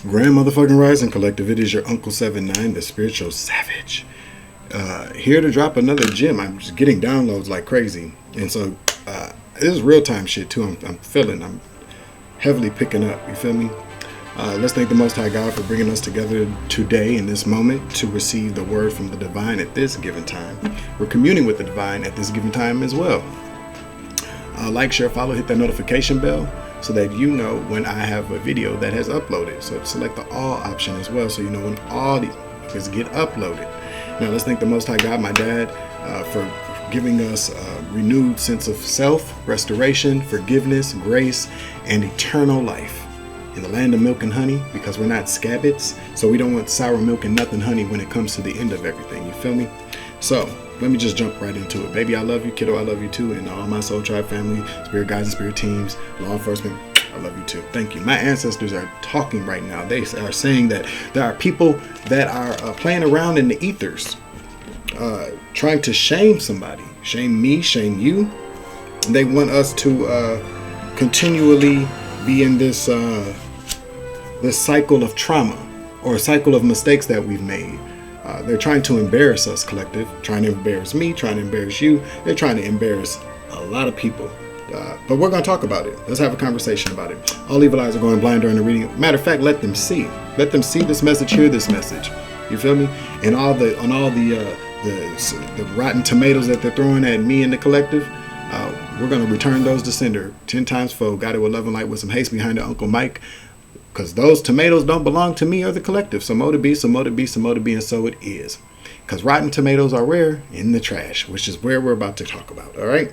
Grand motherfucking rising collective. It is your Uncle 79, the spiritual savage. Here to drop another gem. I'm just getting downloads like crazy. And so this is real time shit too. I'm heavily picking up. You feel me? Let's thank the Most High God for bringing us together today in this moment to receive the word from the divine at this given time. We're communing with the divine at this given time as well. Like, share, follow, hit that notification bell so that you know when I have a video that has uploaded. So select the all option as well so you know when all these videos get uploaded. Now let's thank the Most High God, my dad, for giving us a renewed sense of self, restoration, forgiveness, grace, and eternal life in the land of milk and honey, because we're not scabbards, so we don't want sour milk and nothing honey when it comes to the end of everything. You feel me? So let me just jump right into it. Baby, I love you. Kiddo, I love you too. And all my soul tribe family, spirit guides and spirit teams, law enforcement, I love you too. Thank you. My ancestors are talking right now. They are saying that there are people that are playing around in the ethers, trying to shame somebody, shame me, shame you. They want us to continually be in this this cycle of trauma or a cycle of mistakes that we've made. They're trying to embarrass us, collective, trying to embarrass me, trying to embarrass you. They're trying to embarrass a lot of people. But we're going to talk about it. Let's have a conversation about it. All evil eyes are going blind during the reading. Matter of fact, let them see. Let them see this message, hear this message. You feel me? And all the rotten tomatoes that they're throwing at me and the collective, we're going to return those to sender 10 times fold. Got it with love and light with some haste behind the Uncle Mike. Because those tomatoes don't belong to me or the collective. Some more to be, some more to be, some more to be, and so it is. Because rotten tomatoes are rare in the trash, which is where we're about to talk about. All right.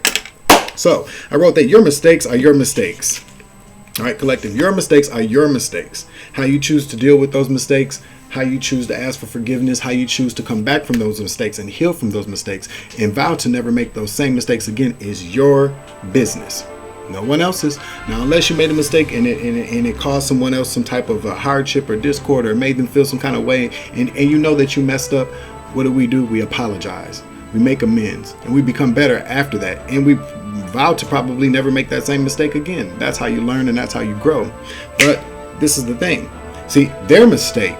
So I wrote that your mistakes are your mistakes. All right, collective. Your mistakes are your mistakes. How you choose to deal with those mistakes, how you choose to ask for forgiveness, how you choose to come back from those mistakes and heal from those mistakes and vow to never make those same mistakes again is your business. No one else's. Now, unless you made a mistake and it caused someone else some type of hardship or discord or made them feel some kind of way, and you know that you messed up, what do? We apologize. We make amends, and we become better after that. And we vow to probably never make that same mistake again. That's how you learn and that's how you grow. But this is the thing. See, their mistake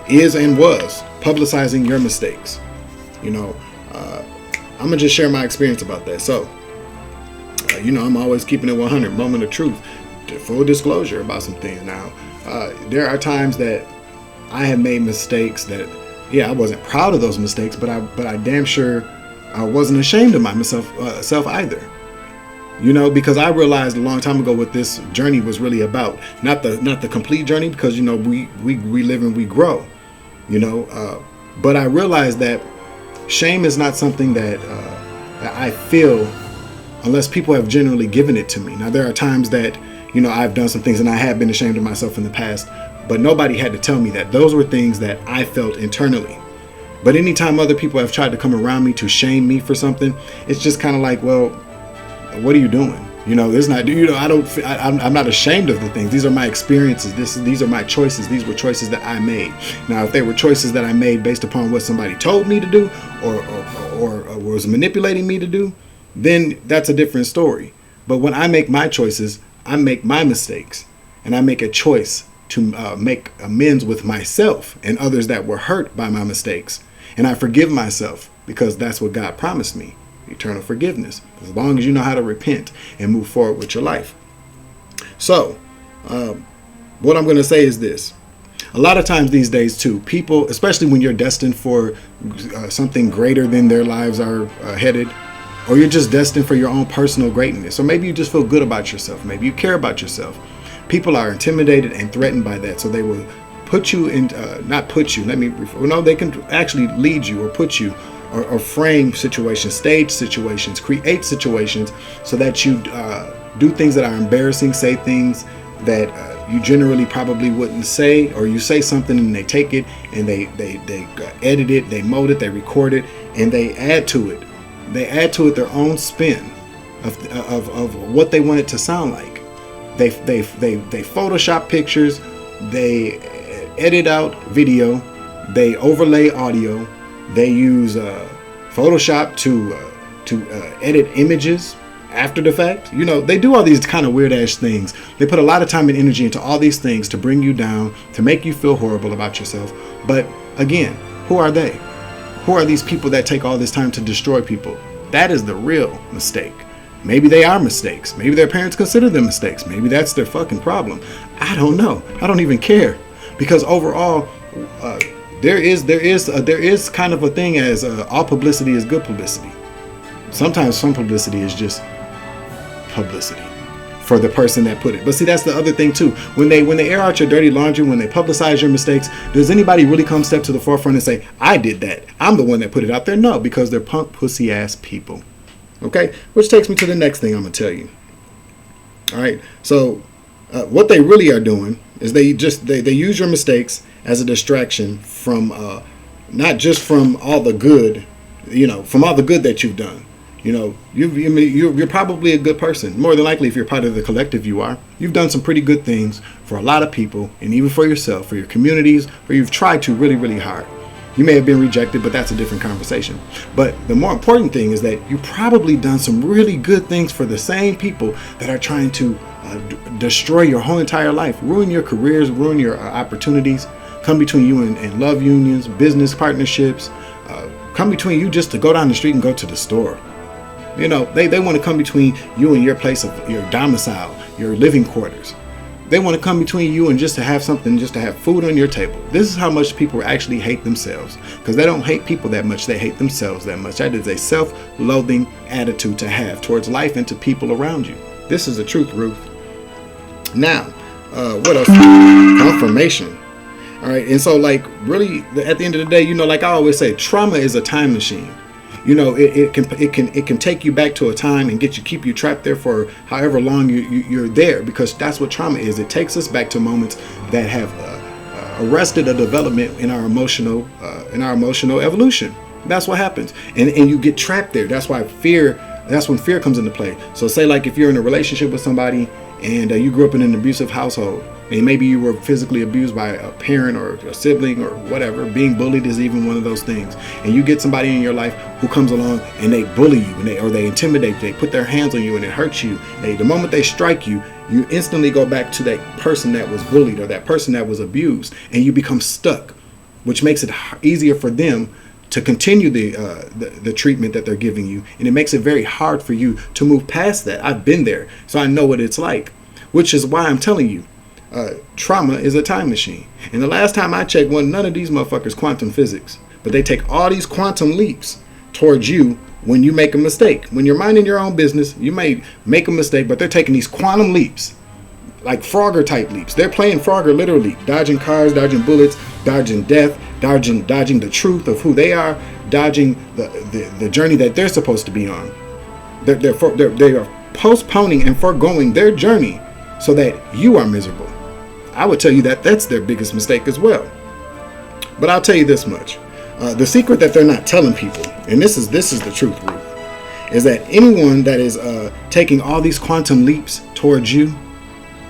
is and was publicizing your mistakes. You know, I'm going to just share my experience about that. So, you know, I'm always keeping it 100, moment of truth, full disclosure about some things. Now, there are times that I have made mistakes that, yeah, I wasn't proud of those mistakes, but I damn sure I wasn't ashamed of myself self either. You know, because I realized a long time ago what this journey was really about. Not the complete journey, because, you know, we live and we grow, you know, but I realized that shame is not something that I feel unless people have genuinely given it to me. Now, there are times that, you know, I've done some things and I have been ashamed of myself in the past, but nobody had to tell me that. Those were things that I felt internally. But anytime other people have tried to come around me to shame me for something, it's just kind of like, well, what are you doing? You know, it's not, you know, I'm not ashamed of the things. These are my experiences. These are my choices. These were choices that I made. Now, if they were choices that I made based upon what somebody told me to do or was manipulating me to do, then that's a different story. But when I make my choices, I make my mistakes, and I make a choice to make amends with myself and others that were hurt by my mistakes. And I forgive myself because that's what God promised me, eternal forgiveness, as long as you know how to repent and move forward with your life. So what I'm going to say is this. A lot of times these days too, people, especially when you're destined for something greater than their lives are headed, or you're just destined for your own personal greatness, or maybe you just feel good about yourself, maybe you care about yourself. People are intimidated and threatened by that, so they will put you in, they can actually lead you or put you or frame situations, stage situations, create situations so that you do things that are embarrassing, say things that you generally probably wouldn't say, or you say something and they take it and they edit it, they mold it, they record it, and they add to it. They add to it their own spin of what they want it to sound like. They Photoshop pictures, they edit out video, they overlay audio, they use Photoshop to edit images, after the fact. You know, they do all these kind of weird ass things. They put a lot of time and energy into all these things to bring you down, to make you feel horrible about yourself. But again, who are they? Who are these people that take all this time to destroy people? That is the real mistake. Maybe they are mistakes. Maybe their parents consider them mistakes. Maybe that's their fucking problem. I don't know. I don't even care, because overall, there is kind of a thing as all publicity is good publicity. Sometimes some publicity is just publicity for the person that put it. But see, that's the other thing too. When they air out your dirty laundry, when they publicize your mistakes, does anybody really come step to the forefront and say, I did that, I'm the one that put it out there? No, because they're punk pussy ass people. Okay, which takes me to the next thing I'm gonna tell you. All right, so what they really are doing is they use your mistakes as a distraction from not just from all the good, from all the good that you've done. You're probably a good person. More than likely, if you're part of the collective, you are. You've done some pretty good things for a lot of people, and even for yourself, for your communities, where you've tried to really, really hard. You may have been rejected, but that's a different conversation. But the more important thing is that you probably done some really good things for the same people that are trying to destroy your whole entire life, ruin your careers, ruin your opportunities, come between you and love unions, business partnerships, come between you just to go down the street and go to the store. They want to come between you and your place of your domicile, your living quarters. They want to come between you and just to have something, just to have food on your table. This is how much people actually hate themselves, because they don't hate people that much. They hate themselves that much. That is a self-loathing attitude to have towards life and to people around you. This is the truth, Ruth. Now, what else? Confirmation. All right. And so, really, at the end of the day, like I always say, trauma is a time machine. It can take you back to a time and keep you trapped there for however long you're there, because that's what trauma is. It takes us back to moments that have arrested a development in our emotional evolution. That's what happens, and you get trapped there. That's why that's when fear comes into play. So say if you're in a relationship with somebody and you grew up in an abusive household, and maybe you were physically abused by a parent or a sibling or whatever. Being bullied is even one of those things. And you get somebody in your life who comes along and they bully you, or they intimidate you, they put their hands on you and it hurts you. The moment they strike you, you instantly go back to that person that was bullied or that person that was abused, and you become stuck, which makes it easier for them to continue the treatment that they're giving you. And it makes it very hard for you to move past that. I've been there, so I know what it's like, which is why I'm telling you, trauma is a time machine. And the last time I checked, none of these motherfuckers quantum physics, but they take all these quantum leaps towards you when you make a mistake. When you're minding your own business, you may make a mistake, but they're taking these quantum leaps, like Frogger type leaps. They're playing Frogger literally, dodging cars, dodging bullets, dodging death, dodging the truth of who they are, dodging the journey that they're supposed to be on. They are postponing and foregoing their journey so that you are miserable. I would tell you that that's their biggest mistake as well. But I'll tell you this much. The secret that they're not telling people, and this is the truth, Ruth, is that anyone that is taking all these quantum leaps towards you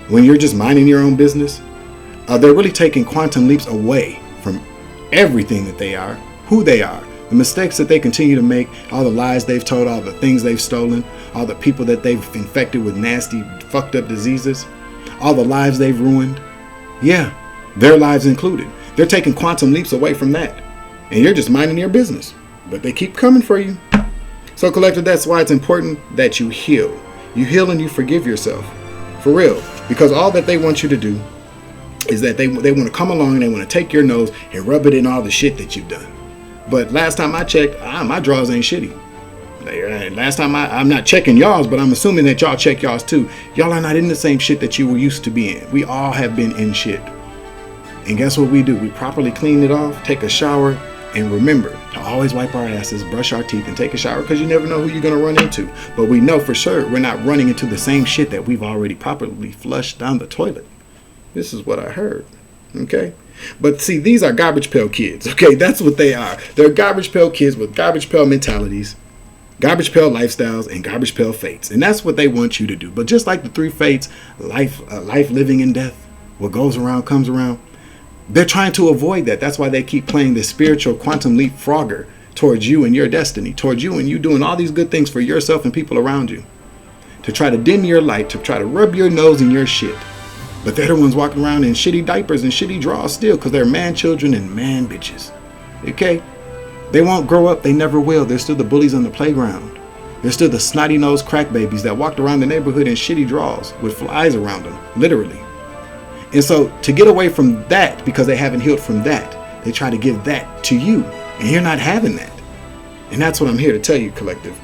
when you're just minding your own business, they're really taking quantum leaps away from everything that they are, who they are, the mistakes that they continue to make, all the lies they've told, all the things they've stolen, all the people that they've infected with nasty, fucked up diseases, all the lives they've ruined. Yeah, their lives included. They're taking quantum leaps away from that. And you're just minding your business. But they keep coming for you. So, collective, that's why it's important that you heal. You heal and you forgive yourself. For real. Because all that they want you to do is that they want to come along and they want to take your nose and rub it in all the shit that you've done. But last time I checked, my drawers ain't shitty. Last time I'm not checking y'all's, but I'm assuming that y'all check y'all's too. Y'all are not in the same shit that you were used to be in. We all have been in shit. And guess what we do? We properly clean it off, take a shower, and remember to always wipe our asses, brush our teeth, and take a shower, because you never know who you're going to run into. But we know for sure we're not running into the same shit that we've already properly flushed down the toilet. This is what I heard. Okay? But see, these are garbage pail kids. Okay? That's what they are. They're garbage pail kids with garbage pail mentalities, garbage pail lifestyles, and garbage pail fates. And that's what they want you to do. But just like the three fates, life, living, and death, what goes around comes around, they're trying to avoid that. That's why they keep playing this spiritual quantum leap Frogger towards you and your destiny, towards you and you doing all these good things for yourself and people around you. to try to dim your light, to try to rub your nose in your shit. But they're the ones walking around in shitty diapers and shitty drawers still because they're man children and man bitches. Okay? They won't grow up. They never will. They're still the bullies on the playground. They're still the snotty-nosed crack babies that walked around the neighborhood in shitty drawers with flies around them, literally. And so to get away from that, because they haven't healed from that, they try to give that to you. And you're not having that. And that's what I'm here to tell you, collective.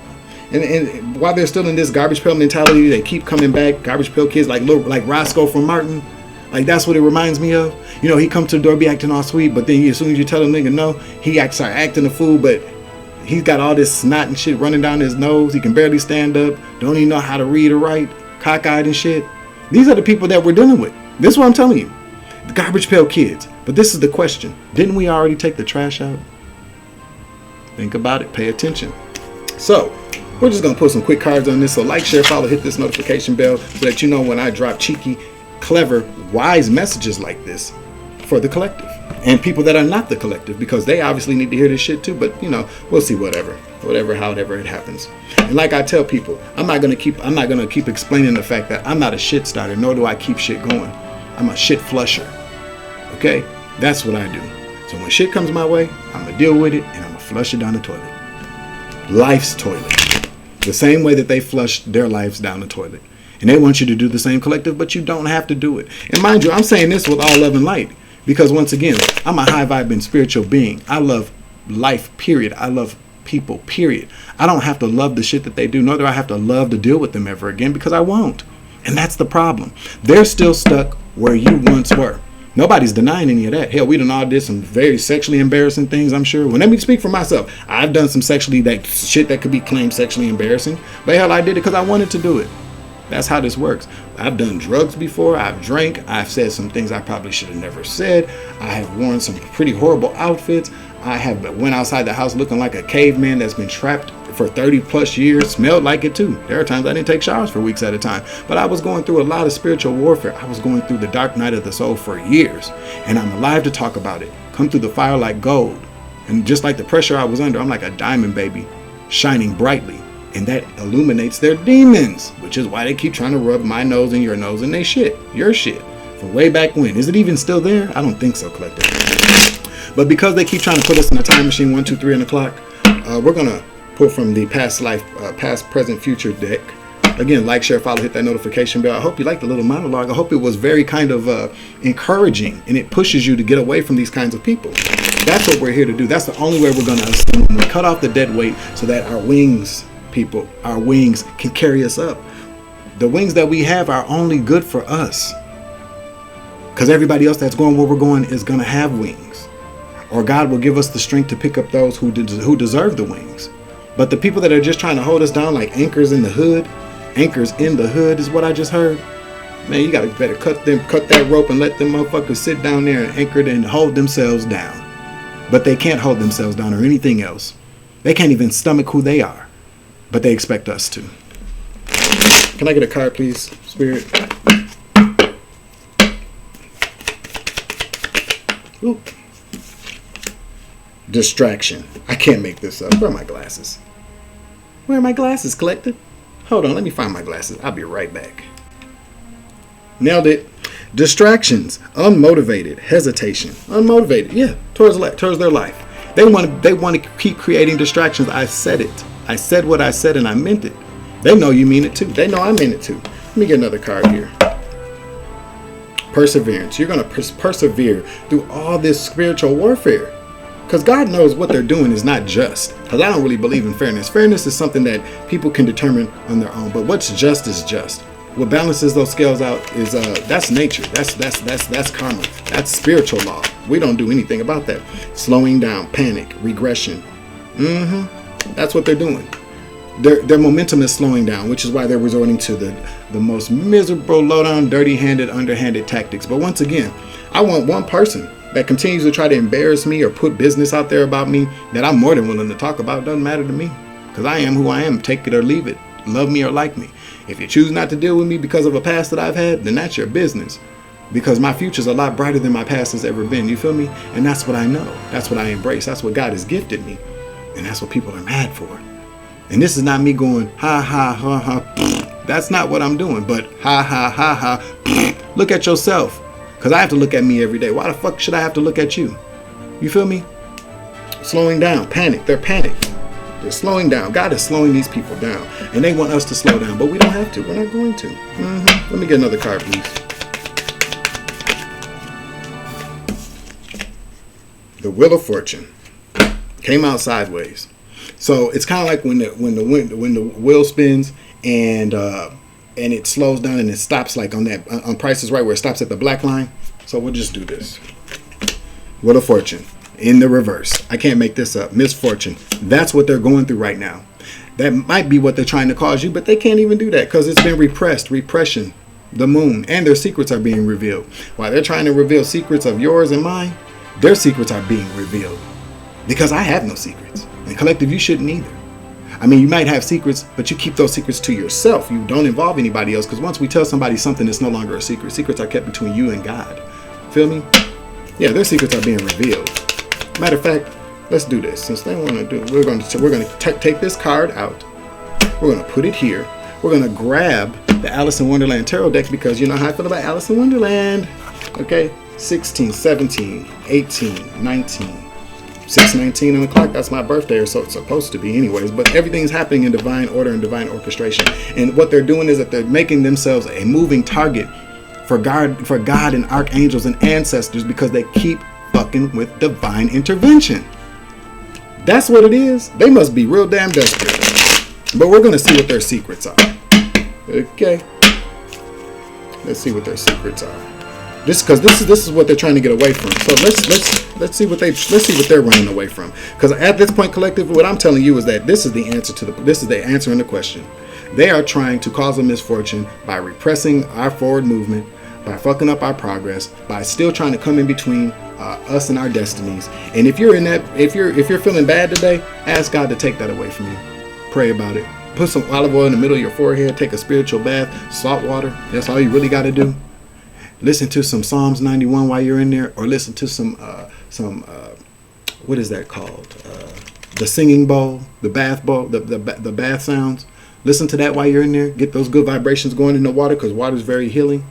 And while they're still in this garbage pail mentality, they keep coming back. Garbage pail kids like Roscoe from Martin. Like, that's what it reminds me of. You know, he comes to the door, be acting all sweet, but then as soon as you tell a nigga no, he start acting a fool, but he's got all this snot and shit running down his nose. He can barely stand up. Don't even know how to read or write. Cockeyed and shit. These are the people that we're dealing with. This is what I'm telling you. The garbage pail kids. But this is the question. Didn't we already take the trash out? Think about it. Pay attention. So, we're just going to put some quick cards on this. So like, share, follow, hit this notification bell so that you know when I drop cheeky, clever, wise messages like this for the collective. And people that are not the collective, because they obviously need to hear this shit too. But, you know, we'll see however it happens. And like I tell people, I'm not going to keep explaining the fact that I'm not a shit starter, nor do I keep shit going. I'm a shit flusher. Okay? That's what I do. So when shit comes my way, I'm going to deal with it and I'm going to flush it down the toilet. Life's toilet. The same way that they flush their lives down the toilet. And they want you to do the same, collective, but you don't have to do it. And mind you, I'm saying this with all love and light. Because once again, I'm a high vibing spiritual being. I love life, period. I love people, period. I don't have to love the shit that they do, nor do I have to love to deal with them ever again, because I won't. And that's the problem. They're still stuck where you once were. Nobody's denying any of that. Hell, we done all did some very sexually embarrassing things, I'm sure. Well, let me speak for myself. I've done some shit that could be claimed sexually embarrassing. But hell, I did it because I wanted to do it. That's how this works. I've done drugs before. I've drank. I've said some things I probably should have never said. I have worn some pretty horrible outfits. I have went outside the house looking like a caveman that's been trapped for 30 plus years, smelled like it too. There are times I didn't take showers for weeks at a time, but I was going through a lot of spiritual warfare. I was going through the dark night of the soul for years, and I'm alive to talk about it. Come through the fire like gold. And just like the pressure I was under, I'm like a diamond baby, shining brightly, and that illuminates their demons, which is why they keep trying to rub my nose and your shit, your shit, from way back when. Is it even still there? I don't think so, collective. But because they keep trying to put us in a time machine, 1, 2, 3 on the clock, we're gonna pull from the past life, past, present, future deck. Again, like, share, follow, hit that notification bell. I hope you liked the little monologue. I hope it was very kind of encouraging, and it pushes you to get away from these kinds of people. That's what we're here to do. That's the only way we're gonna ascend. We cut off the dead weight so that our wings, people, our wings can carry us up. The wings that we have are only good for us, because everybody else that's going where we're going is gonna have wings. Or God will give us the strength to pick up those who deserve the wings. But the people that are just trying to hold us down like anchors in the hood is what I just heard. Man, you gotta better cut that rope and let them motherfuckers sit down there and anchor and hold themselves down. But they can't hold themselves down or anything else. They can't even stomach who they are. But they expect us to. Can I get a card, please, Spirit? Ooh. Distraction. I can't make this up. Where are my glasses? Where are my glasses, collective? Hold on, let me find my glasses. I'll be right back. Nailed it. Distractions. Unmotivated. Hesitation. Unmotivated. Yeah, towards their life. They want to keep creating distractions. I said it. I said what I said and I meant it. They know you mean it too. They know I mean it too. Let me get another card here. Perseverance. You're going to persevere through all this spiritual warfare. Because God knows what they're doing is not just. Because I don't really believe in fairness. Fairness is something that people can determine on their own. But what's just is just. What balances those scales out is that's nature. That's karma. That's spiritual law. We don't do anything about that. Slowing down, panic, regression. That's what they're doing. Their momentum is slowing down, which is why they're resorting to the most miserable, low-down, dirty-handed, underhanded tactics. But once again, I want one person that continues to try to embarrass me or put business out there about me that I'm more than willing to talk about. Doesn't matter to me, because I am who I am. Take it or leave it. Love me or like me. If you choose not to deal with me because of a past that I've had, then that's your business. Because my future's a lot brighter than my past has ever been. You feel me? And that's what I know. That's what I embrace. That's what God has gifted me. And that's what people are mad for. And this is not me going, ha, ha, ha, ha. That's not what I'm doing. But ha ha ha ha. Look at yourself. Because I have to look at me every day. Why the fuck should I have to look at you? You feel me? Slowing down. Panic. They're panicked. They're slowing down. God is slowing these people down. And they want us to slow down. But we don't have to. We're not going to. Let me get another card, please. The Wheel of Fortune came out sideways. So it's kind of like when the wheel spins and it slows down and it stops like on Price is Right where it stops at the black line. So we'll just do this. Wheel of Fortune in the reverse. I can't make this up. Misfortune. That's what they're going through right now. That might be what they're trying to cause you, but they can't even do that because it's been repressed. Repression. The moon. And their secrets are being revealed. While they're trying to reveal secrets of yours and mine, their secrets are being revealed. Because I have no secrets. And collective, you shouldn't either. I mean, you might have secrets, but you keep those secrets to yourself. You don't involve anybody else. Because once we tell somebody something, it's no longer a secret. Secrets are kept between you and God. Feel me? Yeah, their secrets are being revealed. Matter of fact, let's do this. Since they want to do it, we're going to take this card out. We're going to put it here. We're going to grab the Alice in Wonderland Tarot deck because you know how I feel about Alice in Wonderland. Okay? 16, 17, 18, 19. 6:19 on the clock. That's my birthday, or so it's supposed to be anyways. But everything's happening in divine order and divine orchestration. And what they're doing is that they're making themselves a moving target for God and archangels and ancestors because they keep fucking with divine intervention. That's what it is. They must be real damn desperate. But we're going to see what their secrets are. Okay. Let's see what their secrets are. This is what they're trying to get away from. So let's see what they're running away from. Because at this point, collective, what I'm telling you is that this is the answer in the question. They are trying to cause a misfortune by repressing our forward movement, by fucking up our progress, by still trying to come in between us and our destinies. And if you're feeling bad today, ask God to take that away from you. Pray about it. Put some olive oil in the middle of your forehead. Take a spiritual bath, salt water. That's all you really got to do. Listen to some Psalms 91 while you're in there, or listen to some what is that called? The singing bowl, the bath bowl, the bath sounds. Listen to that while you're in there. Get those good vibrations going in the water because water is very healing.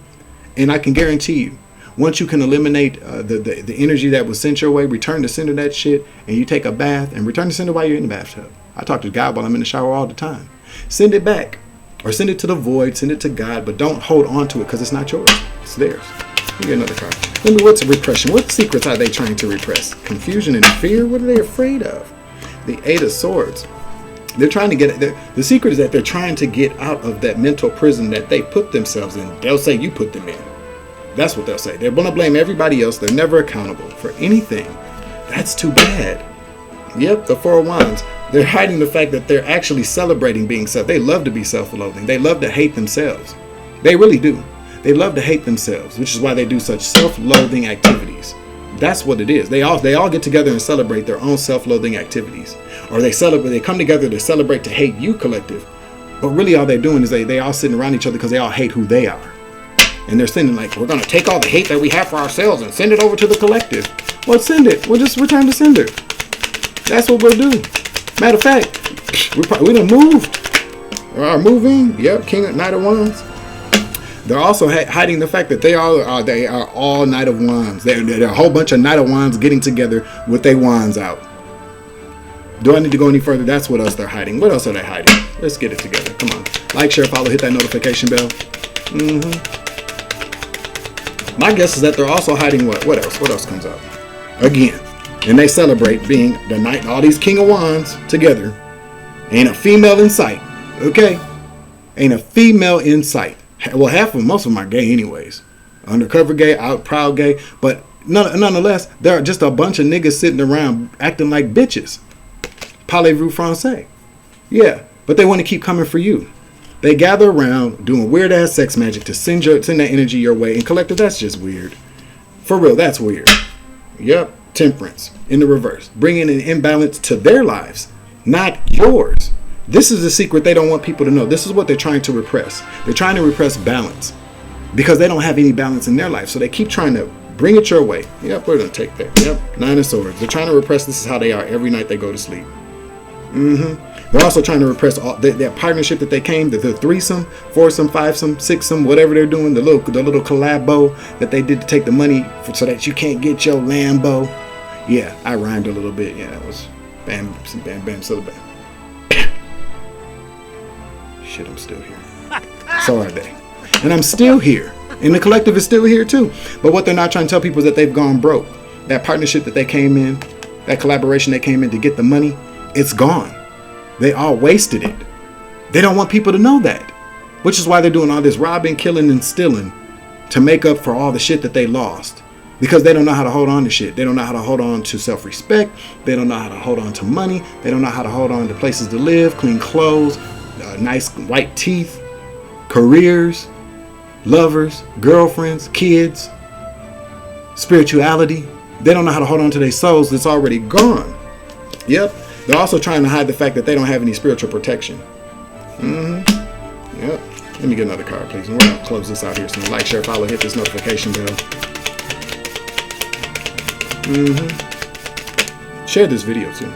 And I can guarantee you, once you can eliminate the energy that was sent your way, return to sender that shit, and you take a bath and return to sender while you're in the bathtub. I talk to God while I'm in the shower all the time. Send it back. Or send it to the void, send it to God, but don't hold on to it because it's not yours. It's theirs. You get another card. Let me, what's repression? What secrets are they trying to repress? Confusion and fear? What are they afraid of? The Eight of Swords. They're trying to get, the secret is that they're trying to get out of that mental prison that they put themselves in. They'll say you put them in. That's what they'll say. They're going to blame everybody else. They're never accountable for anything. That's too bad. Yep, the Four of Wands. They're hiding the fact that they're actually celebrating being self. They love to be self-loathing. They love to hate themselves. They really do. They love to hate themselves, which is why they do such self-loathing activities. That's what it is. They all get together and celebrate their own self-loathing activities. Or they come together to celebrate to hate you, collective. But really all they're doing is they all sitting around each other because they all hate who they are. And they're sending like, we're going to take all the hate that we have for ourselves and send it over to the collective. Well, send it. We'll just return to sender. That's what we'll do. Matter of fact, we done moved. Are moving. Yep, Knight of Wands. They're also hiding the fact that they are all Knight of Wands. They're a whole bunch of Knight of Wands getting together with their wands out. Do I need to go any further? That's what else they're hiding. What else are they hiding? Let's get it together. Come on. Like, share, follow, hit that notification bell. My guess is that they're also hiding what? What else? What else comes up? Again. And they celebrate being the Knight, all these King of Wands together. Ain't a female in sight. Okay? Ain't a female in sight. Well, most of them are gay anyways. Undercover gay, out proud gay. But nonetheless, there are just a bunch of niggas sitting around acting like bitches. Parlez-vous français? Yeah, but they want to keep coming for you. They gather around doing weird ass sex magic to send that energy your way. And collective, that's just weird. For real, that's weird. Yep. Temperance in the reverse, bringing an imbalance to their lives, not yours. This is the secret they don't want people to know. This is what they're trying to repress. They're trying to repress balance because they don't have any balance in their life. So they keep trying to bring it your way. Yep, we're going to take that. Yep, Nine of Swords. They're trying to repress. This is how they are every night they go to sleep. They're also trying to repress all that partnership that they came, the threesome, foursome, fivesome, sixsome, whatever they're doing, the little collabo that they did to take the money so that you can't get your Lambo. Yeah, I rhymed a little bit. Yeah, that was bam, bam, bam, so bam. Shit, I'm still here. So are they. And I'm still here. And the collective is still here too. But what they're not trying to tell people is that they've gone broke. That partnership that they came in, that collaboration they came in to get the money, it's gone. They all wasted it. They don't want people to know that. Which is why they're doing all this robbing, killing, and stealing to make up for all the shit that they lost. Because they don't know how to hold on to shit. They don't know how to hold on to self-respect. They don't know how to hold on to money. They don't know how to hold on to places to live, clean clothes, nice white teeth, careers, lovers, girlfriends, kids, spirituality. They don't know how to hold on to their souls that's already gone. Yep. They're also trying to hide the fact that they don't have any spiritual protection. Yep. Let me get another card, please. And we're going to close this out here soon. Like, share, follow, hit this notification bell. Share this video too.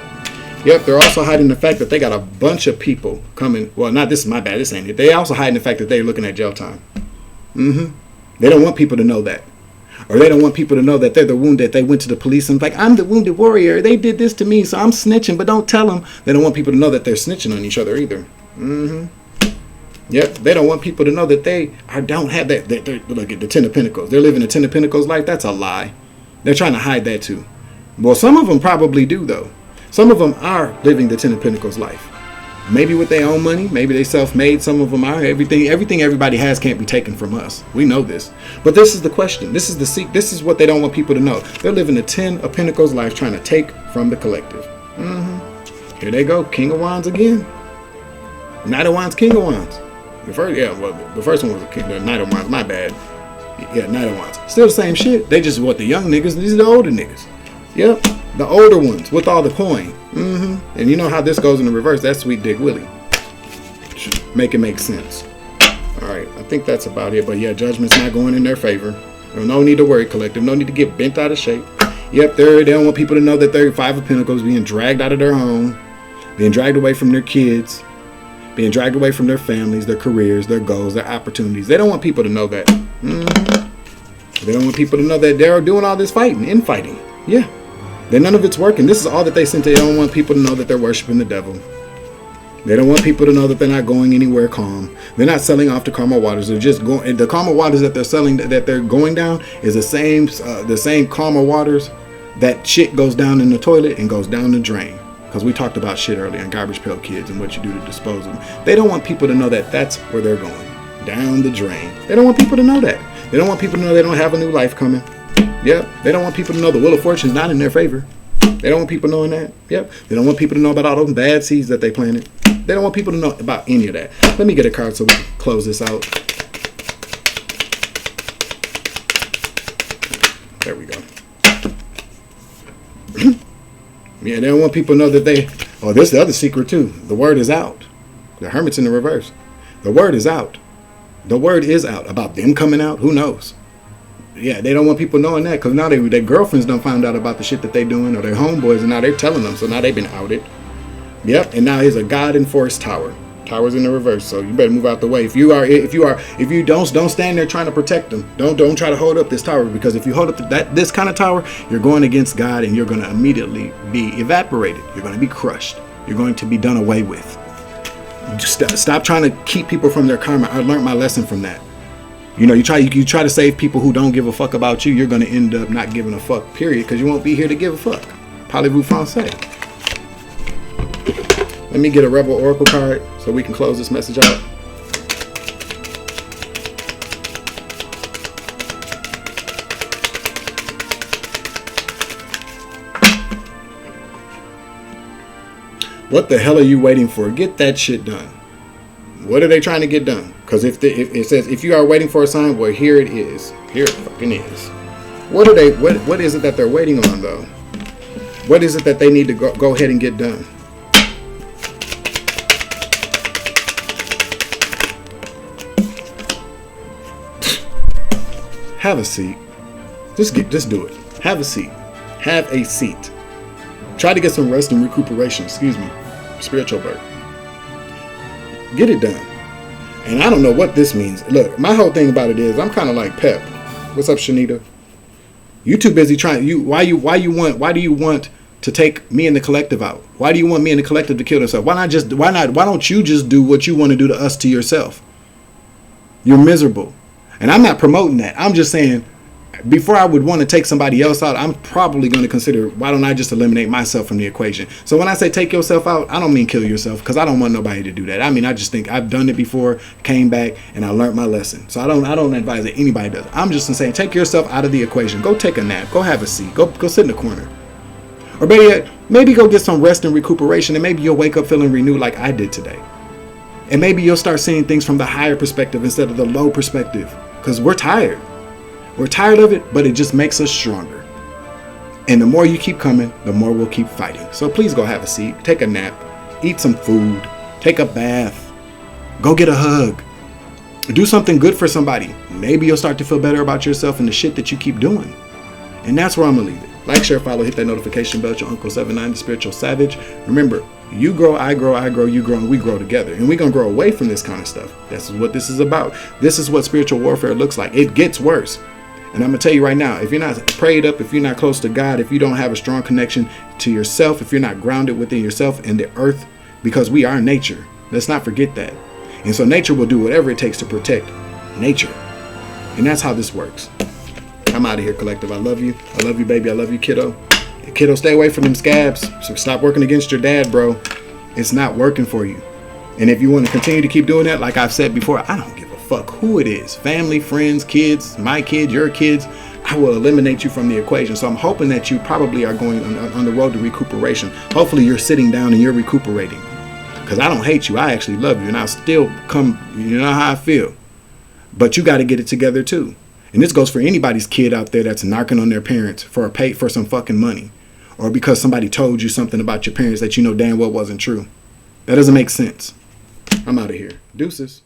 Yep, they're also hiding the fact that they got a bunch of people coming. Well, not this is my bad. This ain't it. They also hiding the fact that they're looking at jail time. They don't want people to know that. Or they don't want people to know that they're the wounded. They went to the police and like, I'm the wounded warrior. They did this to me, so I'm snitching, but don't tell them. They don't want people to know that they're snitching on each other either. Yep, they don't want people to know that they don't have that. Look at the Ten of Pentacles. They're living the Ten of Pentacles life. That's a lie. They're trying to hide that too. Well, some of them probably do though. Some of them are living the Ten of Pentacles life. Maybe with their own money. Maybe they self-made. Some of them are. Everything everybody has can't be taken from us. We know this. But this is the question. This is the secret. This is what they don't want people to know. They're living the Ten of Pentacles life, trying to take from the collective. Here they go. King of Wands again. Knight of Wands, King of Wands. The first one was the Knight of Wands. My bad. Yeah, Knight of Wands. Still the same shit. They just the young niggas. These are the older niggas. Yep, the older ones with all the coin. And you know how this goes in the reverse. That's Sweet Dick Willie. Make it make sense. All right, I think that's about it. But yeah, judgment's not going in their favor. No need to worry, collective. No need to get bent out of shape. Yep, they don't want people to know that they're Five of Pentacles being dragged out of their home, being dragged away from their kids, being dragged away from their families, their careers, their goals, their opportunities. They don't want people to know that. They don't want people to know that they're doing all this infighting. Yeah. Then none of it's working. This is all that they sent. They don't want people to know that they're worshiping the devil. They don't want people to know that they're not going anywhere calm. They're not selling off the karma waters. They're just going. The karma waters that they're selling, that they're going down, is the same karma waters that shit goes down in the toilet and goes down the drain. Because we talked about shit earlier on Garbage Pail Kids and what you do to dispose of them. They don't want people to know that that's where they're going, down the drain. They don't want people to know that. They don't want people to know they don't have a new life coming. Yep. They don't want people to know the Wheel of Fortune is not in their favor. They don't want people knowing that. Yep. They don't want people to know about all those bad seeds that they planted. They don't want people to know about any of that. Let me get a card so we can close this out. There we go. Yeah, they don't want people to know that they... Oh, this is the other secret too. The word is out. The Hermit's in the reverse. The word is out. The word is out. About them coming out, who knows? Yeah, they don't want people knowing that because now their girlfriends done found out about the shit that they doing, or their homeboys, and now they're telling them. So now they've been outed. Yep, and now here's a God enforced tower. Tower's in the reverse, so you better move out the way. If you don't stand there trying to protect them. Don't try to hold up this tower, because if you hold up this kind of tower, you're going against God, and you're going to immediately be evaporated. You're going to be crushed. You're going to be done away with. Just stop trying to keep people from their karma. I learned my lesson from that. You know, you try to save people who don't give a fuck about you, you're going to end up not giving a fuck, period, because you won't be here to give a fuck. Parlez-vous français. Let me get a Rebel Oracle card so we can close this message out. What the hell are you waiting for? Get that shit done. What are they trying to get done? Because if it says if you are waiting for a sign, well, here it is. Here it fucking is. What are they? What is it that they're waiting on though? What is it that they need to go ahead and get done? Have a seat. Just do it. Have a seat. Have a seat. Try to get some rest and recuperation. Excuse me. Spiritual birth. Get it done. And I don't know what this means. Look, my whole thing about it is I'm kind of like Pep. What's up, Shanita? You too busy trying. Why do you want to take me and the collective out? Why do you want me and the collective to kill themselves? Why don't you just do what you want to do to us to yourself? You're miserable. And I'm not promoting that. I'm just saying, before I would want to take somebody else out, I'm probably going to consider, why don't I just eliminate myself from the equation? So when I say take yourself out, I don't mean kill yourself, because I don't want nobody to do that. I mean, I just think I've done it before, came back, and I learned my lesson. So I don't advise that anybody does. I'm just saying, take yourself out of the equation. Go take a nap. Go have a seat. Go sit in the corner. Or better yet, maybe go get some rest and recuperation, and maybe you'll wake up feeling renewed like I did today. And maybe you'll start seeing things from the higher perspective instead of the low perspective, because we're tired. We're tired of it, but it just makes us stronger. And the more you keep coming, the more we'll keep fighting. So please go have a seat, take a nap, eat some food, take a bath, go get a hug, do something good for somebody. Maybe you'll start to feel better about yourself and the shit that you keep doing. And that's where I'm gonna leave it. Like, share, follow, hit that notification bell. It's your Uncle 79, the Spiritual Savage. Remember, you grow, I grow, you grow, and we grow together. And we're gonna grow away from this kind of stuff. That's what this is about. This is what spiritual warfare looks like. It gets worse. And I'm going to tell you right now, if you're not prayed up, if you're not close to God, if you don't have a strong connection to yourself, if you're not grounded within yourself and the earth, because we are nature, let's not forget that. And so nature will do whatever it takes to protect nature. And that's how this works. I'm out of here, collective. I love you. I love you, baby. I love you, kiddo. Kiddo, stay away from them scabs. So stop working against your dad, bro. It's not working for you. And if you want to continue to keep doing that, like I've said before, I don't give a fuck who it is. Family, friends, kids, my kids, your kids. I will eliminate you from the equation. So I'm hoping that you probably are going on the road to recuperation. Hopefully you're sitting down and you're recuperating. Because I don't hate you. I actually love you. And I'll still come, you know how I feel. But you got to get it together too. And this goes for anybody's kid out there that's narking on their parents for some fucking money. Or because somebody told you something about your parents that you know damn well wasn't true. That doesn't make sense. I'm out of here. Deuces.